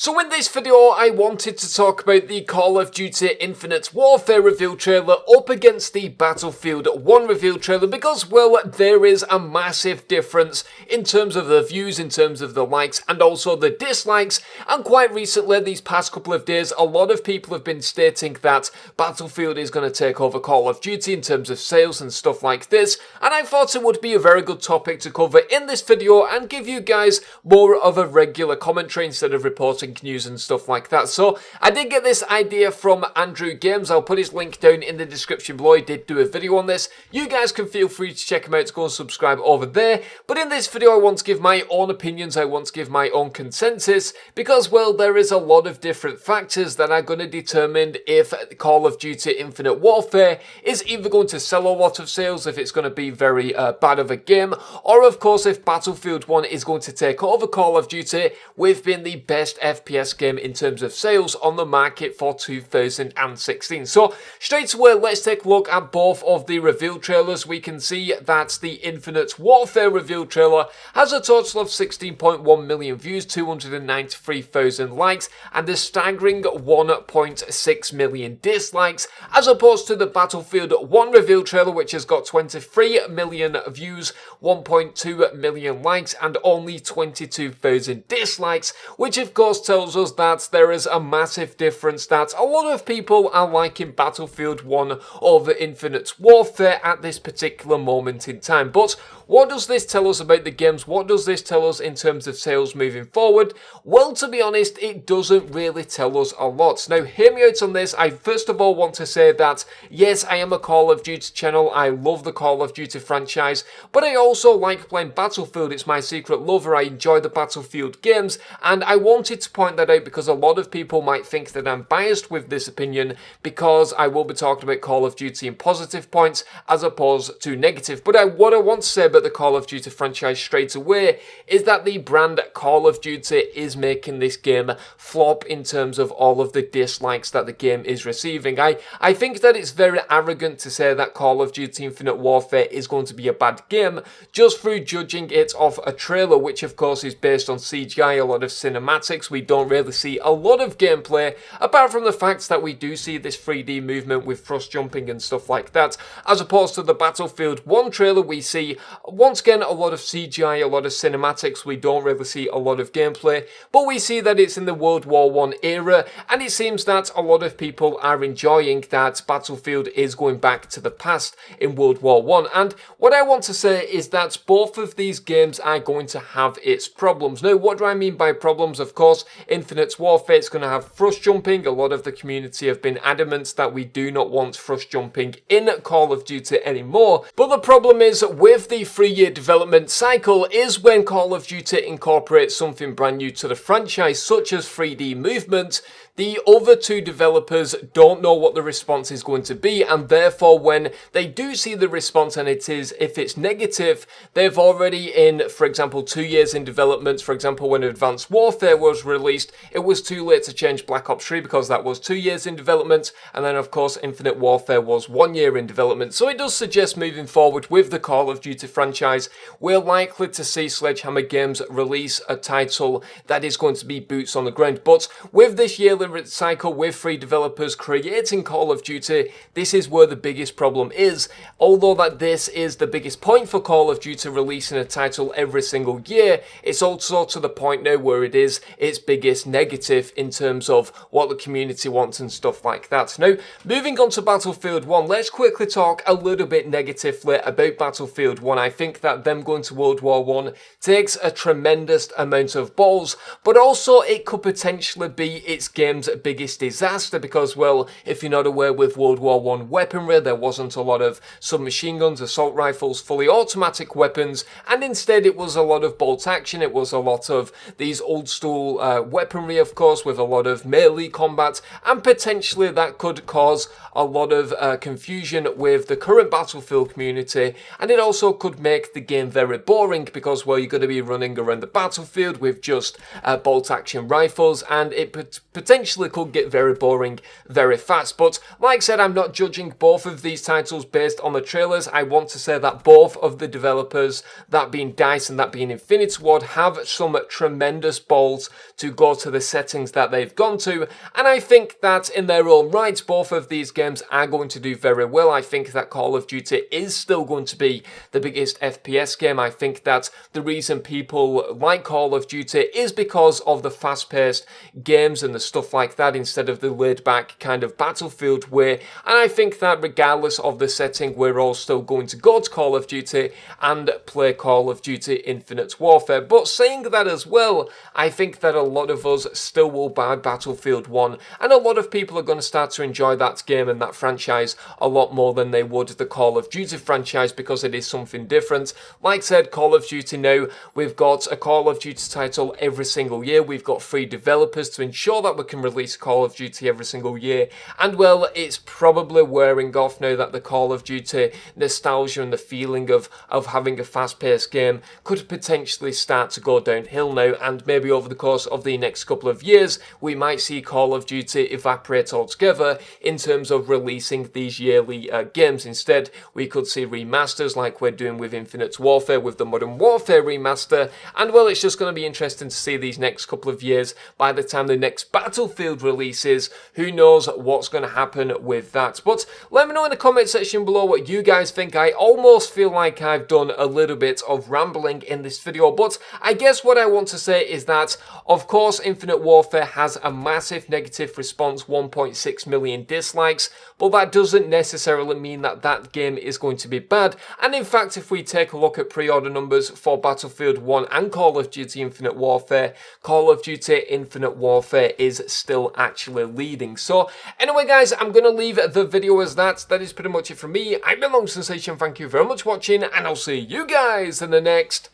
So in this video, I wanted to talk about the Call of Duty Infinite Warfare reveal trailer up against the Battlefield 1 reveal trailer because, well, there is a massive difference in terms of the views, in terms of the likes, and also the dislikes. And quite recently, these past couple of days, a lot of people have been stating that Battlefield is going to take over Call of Duty in terms of sales and stuff like this. And I thought it would be a very good topic to cover in this video and give you guys more of a regular commentary instead of reporting news and stuff like that. So I did get this idea from Andrew Games. I'll put his link down in the description below. He did do a video on this. You guys can feel free to check him out, to go and subscribe over there. But in this video, I want to give my own opinions. I want to give my own consensus because, well, there is a lot of different factors that are going to determine if Call of Duty Infinite Warfare is either going to sell a lot of sales, if it's going to be very bad of a game, or of course if Battlefield 1 is going to take over Call of Duty with being the best FPS game in terms of sales on the market for 2016. So straight away, let's take a look at both of the reveal trailers. We can see that the Infinite Warfare reveal trailer has a total of 16.1 million views, 293,000 likes, and a staggering 1.6 million dislikes, as opposed to the Battlefield 1 reveal trailer, which has got 23 million views, 1.2 million likes, and only 22,000 dislikes, which of course tells us that there is a massive difference, that a lot of people are liking Battlefield 1 over Infinite Warfare at this particular moment in time. But what does this tell us about the games? What does this tell us in terms of sales moving forward? Well, to be honest, it doesn't really tell us a lot. Now, hear me out on this. I first of all want to say that, yes, I am a Call of Duty channel. I love the Call of Duty franchise, but I also like playing Battlefield. It's my secret lover. I enjoy the Battlefield games, and I wanted to point that out because a lot of people might think that I'm biased with this opinion because I will be talking about Call of Duty in positive points as opposed to negative. But what I want to say about the Call of Duty franchise straight away is that the brand Call of Duty is making this game flop in terms of all of the dislikes that the game is receiving. I think that it's very arrogant to say that Call of Duty Infinite Warfare is going to be a bad game just through judging it off a trailer, which of course is based on CGI, a lot of cinematics. We don't really see a lot of gameplay, apart from the fact that we do see this 3D movement with thrust jumping and stuff like that. As opposed to the Battlefield 1 trailer, we see, once again, a lot of CGI, a lot of cinematics. We don't really see a lot of gameplay, but we see that it's in the World War 1 era, and it seems that a lot of people are enjoying that Battlefield is going back to the past in World War 1. And what I want to say is that both of these games are going to have its problems. Now, what do I mean by problems? Of course, Infinite Warfare is going to have thrust jumping. A lot of the community have been adamant that we do not want thrust jumping in Call of Duty anymore. But the problem is, with the 3-year development cycle, is when Call of Duty incorporates something brand new to the franchise, such as 3D movement, the other two developers don't know what the response is going to be, and therefore when they do see the response and if it's negative, they've already in, for example, 2 years in development. For example, when Advanced Warfare was released, it was too late to change Black Ops 3 because that was 2 years in development, and then of course Infinite Warfare was 1 year in development. So it does suggest moving forward with the Call of Duty franchise, we're likely to see Sledgehammer Games release a title that is going to be boots on the ground. But with this yearly cycle, with 3 developers creating Call of Duty, this is where the biggest problem is. Although that this is the biggest point for Call of Duty releasing a title every single year, it's also to the point now where it is its biggest negative in terms of what the community wants and stuff like that. Now, moving on to Battlefield 1, let's quickly talk a little bit negatively about Battlefield 1. I think that them going to World War 1 takes a tremendous amount of balls, but also it could potentially be its game's biggest disaster because, well, if you're not aware, with World War 1 weaponry, there wasn't a lot of submachine guns, assault rifles, fully automatic weapons, and instead it was a lot of bolt action. It was a lot of these old school weaponry, of course, with a lot of melee combat, and potentially that could cause a lot of confusion with the current Battlefield community, and it also could make the game very boring because, well, you're going to be running around the battlefield with just bolt action rifles, and it potentially could get very boring very fast. But like I said, I'm not judging both of these titles based on the trailers. I want to say that both of the developers, that being DICE and that being Infinity Ward, have some tremendous balls to go to the settings that they've gone to, and I think that in their own right, both of these games are going to do very well. I think that Call of Duty is still going to be the biggest FPS game. I think that the reason people like Call of Duty is because of the fast-paced games and the stuff like that instead of the laid-back kind of Battlefield way, and I think that regardless of the setting, we're all still going to go to Call of Duty and play Call of Duty Infinite Warfare. But saying that as well, I think that a lot of us still will buy Battlefield 1, and a lot of people are going to start to enjoy that game and that franchise a lot more than they would the Call of Duty franchise, because it is something different. Like I said, Call of Duty now, we've got a Call of Duty title every single year. We've got 3 developers to ensure that we can release Call of Duty every single year, and well, it's probably wearing off now that the Call of Duty nostalgia and the feeling of having a fast-paced game could potentially start to go downhill now, and maybe over the course of the next couple of years we might see Call of Duty evaporate altogether in terms of releasing these yearly games. Instead, we could see remasters like we're doing with Infinite Warfare, with the Modern Warfare remaster, and well, it's just going to be interesting to see these next couple of years. By the time the next Battlefield releases, who knows what's going to happen with that. But let me know in the comment section below what you guys think. I almost feel like I've done a little bit of rambling in this video, but I guess what I want to say is that, of course, Infinite Warfare has a massive negative response, 1.6 million dislikes, but that doesn't necessarily mean that that game is going to be bad. And in fact, if we take a look at pre-order numbers for Battlefield 1 and Call of Duty Infinite Warfare, Call of Duty Infinite Warfare is still actually leading. So anyway guys, I'm going to leave the video as that. That is pretty much it from me. I've been Long Sensation, thank you very much for watching, and I'll see you guys in the next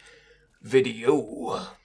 video.